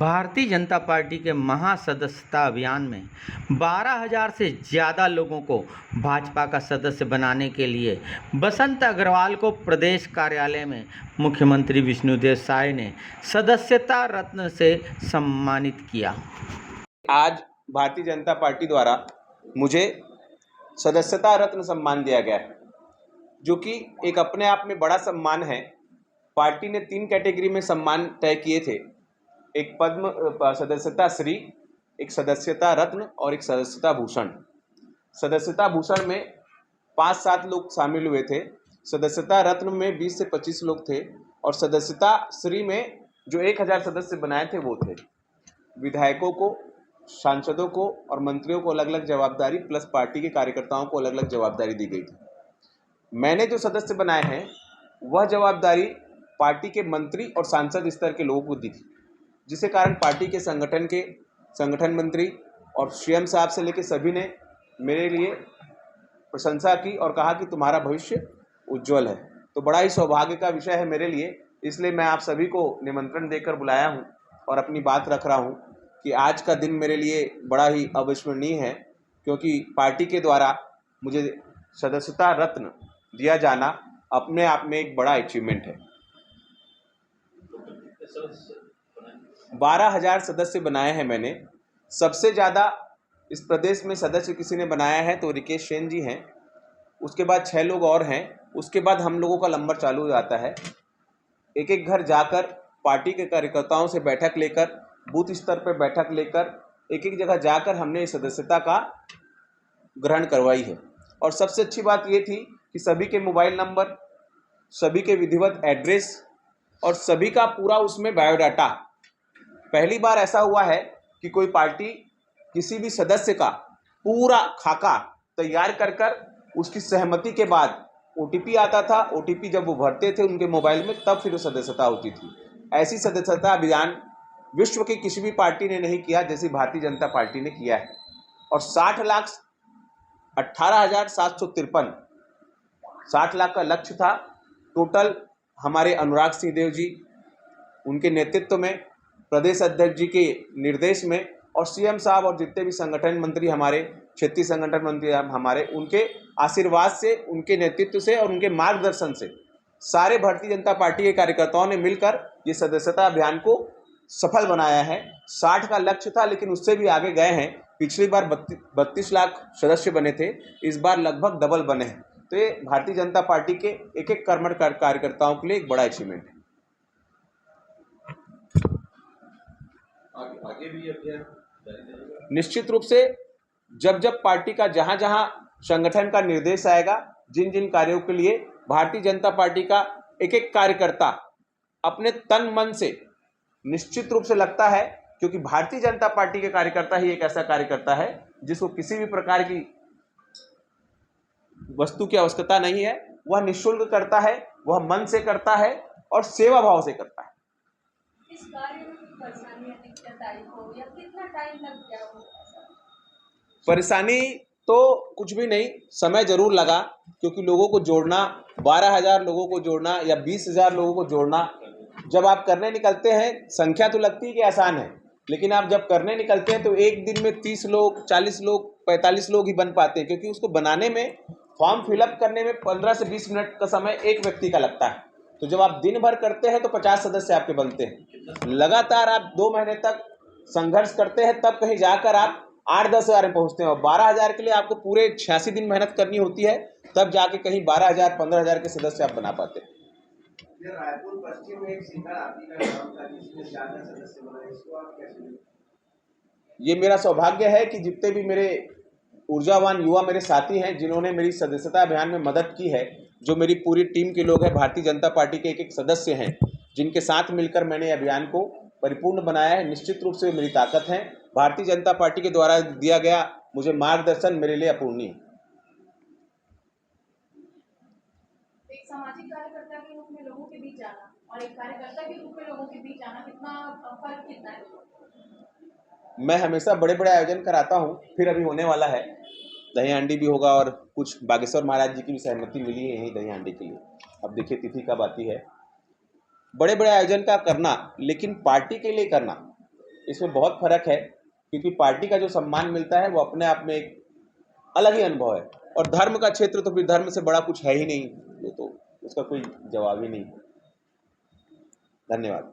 Bharatiya Janata party के महासदस्यता अभियान में 12,000 से ज़्यादा लोगों को भाजपा का सदस्य बनाने के लिए बसंत अग्रवाल को प्रदेश कार्यालय में मुख्यमंत्री विष्णुदेव साय ने सदस्यता रत्न से सम्मानित किया। आज भारतीय जनता पार्टी द्वारा मुझे सदस्यता रत्न सम्मान दिया गया है, जो कि एक अपने आप में बड़ा सम्मान है। पार्टी ने 3 कैटेगरी में सम्मान तय किए थे, एक पद्म सदस्यता श्री, एक सदस्यता रत्न और एक सदस्यता भूषण। सदस्यता भूषण में 5-7 लोग शामिल हुए थे, सदस्यता रत्न में 20 से 25 लोग थे और सदस्यता श्री में जो 1000 सदस्य बनाए थे वो थे। विधायकों को, सांसदों को और मंत्रियों को अलग अलग जवाबदारी प्लस पार्टी के कार्यकर्ताओं को अलग अलग जवाबदारी दी गई थी। मैंने जो सदस्य बनाए हैं वह जवाबदारी पार्टी के मंत्री और सांसद स्तर के लोगों को दी थी, जिसके कारण पार्टी के संगठन मंत्री और सीएम साहब से लेकर सभी ने मेरे लिए प्रशंसा की और कहा कि तुम्हारा भविष्य उज्जवल है। तो बड़ा ही सौभाग्य का विषय है मेरे लिए, इसलिए मैं आप सभी को निमंत्रण देकर बुलाया हूं और अपनी बात रख रहा हूं कि आज का दिन मेरे लिए बड़ा ही अविस्मरणीय है, क्योंकि पार्टी के द्वारा मुझे सदस्यता रत्न दिया जाना अपने आप में एक बड़ा अचीवमेंट है। 12,000 सदस्य बनाए हैं मैंने। सबसे ज़्यादा इस प्रदेश में सदस्य किसी ने बनाया है तो रिकेश सेन जी हैं, उसके बाद 6 लोग और हैं, उसके बाद हम लोगों का नंबर चालू हो जाता है। एक एक घर जाकर पार्टी के कार्यकर्ताओं से बैठक लेकर, बूथ स्तर पर बैठक लेकर, एक एक जगह जाकर हमने इस सदस्यता का ग्रहण करवाई है। और सबसे अच्छी बात ये थी कि सभी के मोबाइल नंबर, सभी के विधिवत एड्रेस और सभी का पूरा उसमें बायोडाटा। पहली बार ऐसा हुआ है कि कोई पार्टी किसी भी सदस्य का पूरा खाका तैयार कर उसकी सहमति के बाद ओटीपी आता था। ओटीपी जब वो भरते थे उनके मोबाइल में, तब फिर सदस्यता होती थी। ऐसी सदस्यता अभियान विश्व की किसी भी पार्टी ने नहीं किया जैसी भारतीय जनता पार्टी ने किया है। और 60,18,753 60 लाख का लक्ष्य था टोटल। हमारे अनुराग सिंह देव जी, उनके नेतृत्व में, प्रदेश अध्यक्ष जी के निर्देश में और सीएम साहब और जितने भी संगठन मंत्री हमारे, क्षेत्रीय संगठन मंत्री हमारे, उनके आशीर्वाद से, उनके नेतृत्व से और उनके मार्गदर्शन से सारे भारतीय जनता पार्टी के कार्यकर्ताओं ने मिलकर ये सदस्यता अभियान को सफल बनाया है। 60 का लक्ष्य था लेकिन उससे भी आगे गए हैं। पिछली बार 32 लाख सदस्य बने थे, इस बार लगभग डबल बने हैं। तो ये भारतीय जनता पार्टी के एक एक कर्मठ कार्यकर्ताओं के लिए एक बड़ा अचीवमेंट है। आगे भी अभियान निश्चित रूप से जब जब पार्टी का जहां जहां संगठन का निर्देश आएगा, जिन जिन कार्यों के लिए भारतीय जनता पार्टी का एक एक कार्यकर्ता अपने तन मन से निश्चित रूप से लगता है, क्योंकि भारतीय जनता पार्टी के कार्यकर्ता ही एक ऐसा कार्यकर्ता है जिसको किसी भी प्रकार की वस्तु की आवश्यकता नहीं है। वह निःशुल्क करता है, वह मन से करता है और सेवा भाव से करता है। इस कार्य में परेशानी दिक्कत हो या कितना टाइम लग गया हो? परेशानी तो कुछ भी नहीं, समय जरूर लगा, क्योंकि लोगों को जोड़ना, 12,000 लोगों को जोड़ना या 20,000 लोगों को जोड़ना, जब आप करने निकलते हैं संख्या तो लगती है कि आसान है, लेकिन आप जब करने निकलते हैं तो एक दिन में 30 लोग, 40 लोग, 45 लोग ही बन पाते हैं, क्योंकि उसको बनाने में, फॉर्म फिलअप करने में 15 से 20 मिनट का समय एक व्यक्ति का लगता है। तो जब आप दिन भर करते हैं तो 50 सदस्य आपके बनते हैं। लगातार आप 2 महीने तक संघर्ष करते हैं, तब कहीं जाकर आप 8-10 हज़ार में पहुंचते हैं। और 12,000 के लिए आपको पूरे 86 दिन मेहनत करनी होती है, तब जाके कहीं 12,000, 15,000 के सदस्य आप बना पाते हैं। रायपुर पश्चिम में एक सीधा आपकी का नाम था जिसमें 4 सदस्य बनाए, इसको आप कैसे? ये मेरा सौभाग्य है कि जितने भी मेरे ऊर्जावान युवा मेरे साथी हैं, जिन्होंने मेरी सदस्यता अभियान में मदद की है, जो मेरी पूरी टीम के लोग हैं, भारतीय जनता पार्टी के एक एक सदस्य हैं, जिनके साथ मिलकर मैंने अभियान को परिपूर्ण बनाया है। निश्चित रूप से मेरी ताकत है। भारतीय जनता पार्टी के द्वारा दिया गया मुझे मार्गदर्शन मेरे लिए अपूर्णीय है। एक सामाजिक कार्यकर्ता के रूप में लोगों के बीच जाना और एक कार्यकर्ता के रूप में लोगों के बीच जाना, फर्क कितना है? मैं हमेशा बड़े बड़े आयोजन कराता हूँ, फिर अभी होने वाला है दही हांडी भी होगा और कुछ बागेश्वर महाराज जी की भी सहमति मिली है यहीं दही हांडी के लिए। अब देखिए तिथि कब आती है। बड़े बड़े आयोजन का करना, लेकिन पार्टी के लिए करना, इसमें बहुत फर्क है, क्योंकि पार्टी का जो सम्मान मिलता है वो अपने आप में एक अलग ही अनुभव है। और धर्म का क्षेत्र तो फिर धर्म से बड़ा कुछ है ही नहीं, वो तो उसका कोई जवाब ही नहीं। धन्यवाद।